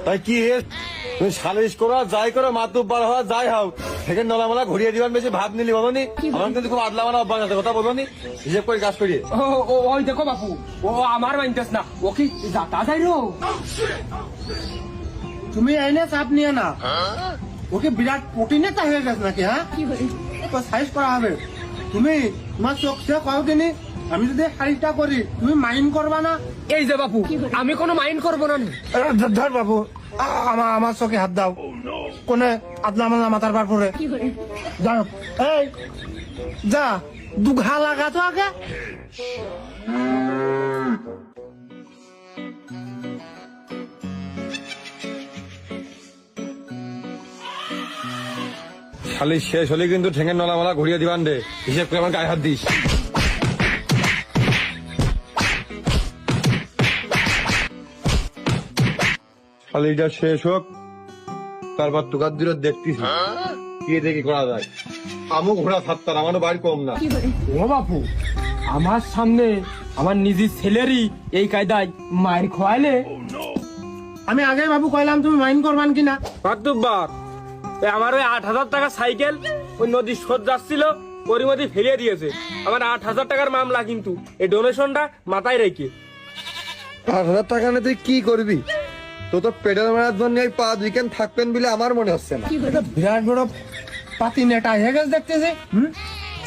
তাই কি তুমি সালিশ করো যাই করো মাতুব্বার হওয়া যাই হোক সেখানে নলামালা ঘুরিয়ে দিবার বেশি ভাব নিলি বলনি আমার কিন্তু খুব আদলা মানা অভ্যাস আছে কথা বলনি হিসেব করে কাজ করিয়ে ওই দেখো বাপু ও আমার মাইনতেস না ও কি যাতা যাই রো তুমি এনে চাপ নিয়ে না ওকে বিরাট প্রোটিনেতা হয়ে গেছে নাকি হ্যাঁ সাইজ করা হবে তুমি তোমার চোখ সে কদিনই আমি যদি শাড়িটা করি তুমি মাইন্ড করবা না? এই যে বাপু আমি কোনো মাইন্ড করবো না। ধর বাবু আমার চোখে হাত দাও কোনে আদলা মালা মাথার বার পরে যাও এই যা দুঘা লাগা তো আগে সালিশ শেষ হলে কিন্তু ঠেঙের নলামালা ঘুরিয়ে দিবান রে হিসেব করে আমার গায়ে হাত দিস শালিটা শেষ হোক তারপর তোকার দূরে দেখতিস কি দেখি করা যায় আমও ঘোড়া সাতটার আমারও বাড়ি কম না ও বাপু আমার সামনে আমার নিজের ছেলেরই এই কায়দায় মায়ের খোয়াইলে আমি আগে বাবু কইলাম তুমি মাইন্ড করবান কিনা মাতুব্বার আমার ওই 8,000 টাকা সাইকেল ওই নদীর স্রোত যাচ্ছিল ওর মধ্যে ফেলিয়ে দিয়েছে আমার 8,000 টাকার মামলা কিন্তু এই ডোনেশনটা মাথায় রেখে 8,000 টাকা নিয়ে তুই কি করবি তো তো পেডাল মারার জন্য এই 5 উইকেন্ড থাকবেন বলে আমার মনে হচ্ছে না এটা বিরাট বড় পাতি নেটা হয়ে গেছে দেখতেছি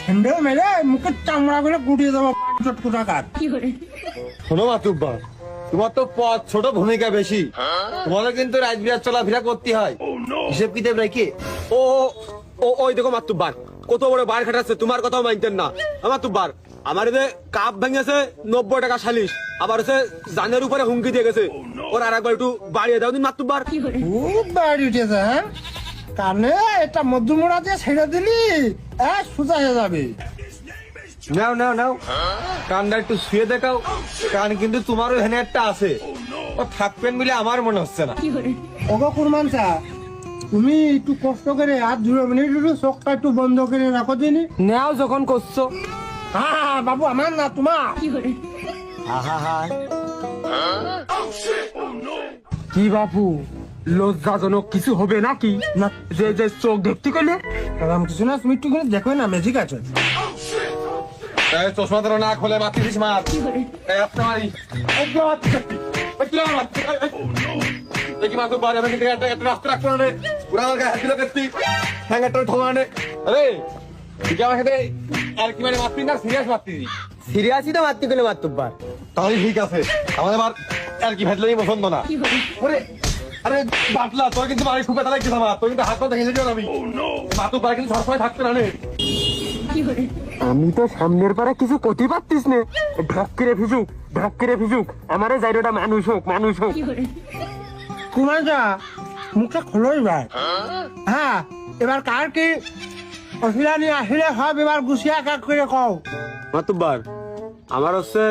হ্যান্ডেল মেরে মুখের চামড়া করে গুটিয়ে দেবো 75 টাকার শোনো মাতুব্বার তোমার তো পথ ছোট ভূমিকা বেশি তোমারও কিন্তু রাজবিহার চলাফেরা করতে হয় হিসেব কিতাব রেখে ও ও ওই দেখো মাতুব্বার কত বড় বার খাটাচ্ছে তোমার কথাও মানতেন না মাতুব্বার আমার যে কাপ ভেঙেছে 90 টাকা সালিশ আবার হচ্ছে জানের উপরে হুমকি দিয়ে গেছে ওর আর একবার একটু বাড়িয়ে দাও দিন মাতুব্বার খুব বাড়ি উঠেছে হ্যাঁ কানে এটা মধ্যমোড়া দিয়ে ছেড়ে দিলি সোজা হয়ে যাবে নাও নাও নাও কানটা একটু শুয়ে দেখাও কান কিন্তু তোমারও এখানে একটা আছে ও থাকবেন বলে আমার মনে হচ্ছে না ওগো কুরমান চা তুমি একটু কষ্ট করে আর 2 মিনিট একটু চোখটা একটু বন্ধ করে রাখো দিনি নেও যখন করছো হ্যাঁ বাবু আমার না তোমার কি বাপু লজ্জাজনক কিছু হবে নাকি না যে যে চোখ দেখতে গেলে কারণ কিছু না তুমি একটু করে দেখো না ম্যাজিক আছে এই চশমা তো না খোলে মাতি দিস মার এই আপনি মারি একদম মাতি দেখি মাতুব্বার আমি কিন্তু একটা রাস্তা রাখবো না রে পুরা আমার গায়ে হাত দিল কেতি হ্যাঙ্গারটা ঠোঙা নে আরে তুই আমার সাথে আর কি মানে মারতি না সিরিয়াস মারতি সিরিয়াসই তো মারতে গেলে মাতুব্বার তাহলে ঠিক আছে আমাদের আর আর কি ভেটলেই পছন্দ না ওরে আরে বাটলা তোর কিন্তু বাড়ি খুব ব্যথা লাগছে আমার তোর কিন্তু হাত পা দেখে যাও আমি মাতুব্বার কিন্তু সবসময় থাকতে না রে আমি তো সামনের পারে কিছু করতে পারতিস না ঢক করে ভিজুক আমারে জায়গাটা মানুষ হোক কুরমান চা মুখটা খোলোই ভাই হ্যাঁ এবার কার কি অসুবিধা নিয়ে আসলে সব এবার গুছিয়া কাক করে কও মাতুব্বার আমার হচ্ছে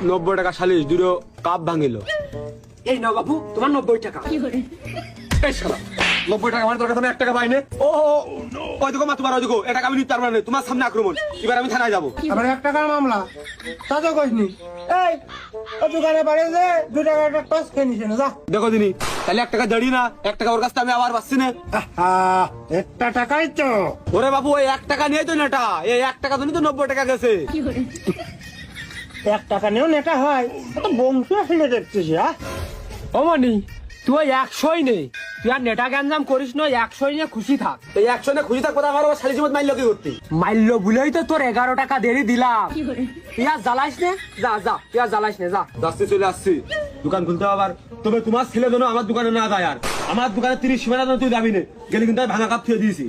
90 টাকা সালিশ দুটো কাপ ভাঙিল এই নাও বাবু তোমার 90 টাকা এই শালা 90 টাকা আমার তোর কাছে 1 টাকা পাইনে ও ওই দেখো মাতুব্বার ওই দেখো এটা আমি নিতে পারবো না তোমার সামনে আক্রমণ এবার আমি থানায় যাবো আবার 1 টাকার মামলা তা তো কইনি এই ও দোকানে বাড়ি যে 2 টাকা একটা টস খেয়ে নিছে না যা দেখো দিনি তাহলে 1 টাকা দাঁড়িয়ে না 1 টাকা ওর কাছে আমি আবার পাচ্ছি না একটা টাকাই তো ওরে বাবু ওই 1 টাকা নিয়ে তো নেটা এই 1 টাকা জন্য তো 90 টাকা গেছে 1 টাকা নিয়েও নেটা হয় তো বংশ আসলে দেখতেছি হ্যাঁ ও মানি তুই 100ই নেই তুই আর নেটা গ্যাঞ্জাম করিস না 100ই নিয়ে খুশি থাক এই 100 নিয়ে খুশি থাকবো আমার আবার সালিশ মত মাইল কি করতে মাইল্য ভুলেই তো তোর 11 টাকা দেরি দিলাম পিয়া জ্বালাইস নে যা পিয়া জ্বালাইস নে যা যাচ্ছি চলে আসছি দোকান খুলতে আবার তবে তোমার ছেলে যেন আমার দোকানে না যায় আর আমার দোকানে 30 টাকা তুই যাবি না গেলে কিন্তু ভাঙা কাপ থুয়ে দিয়েছি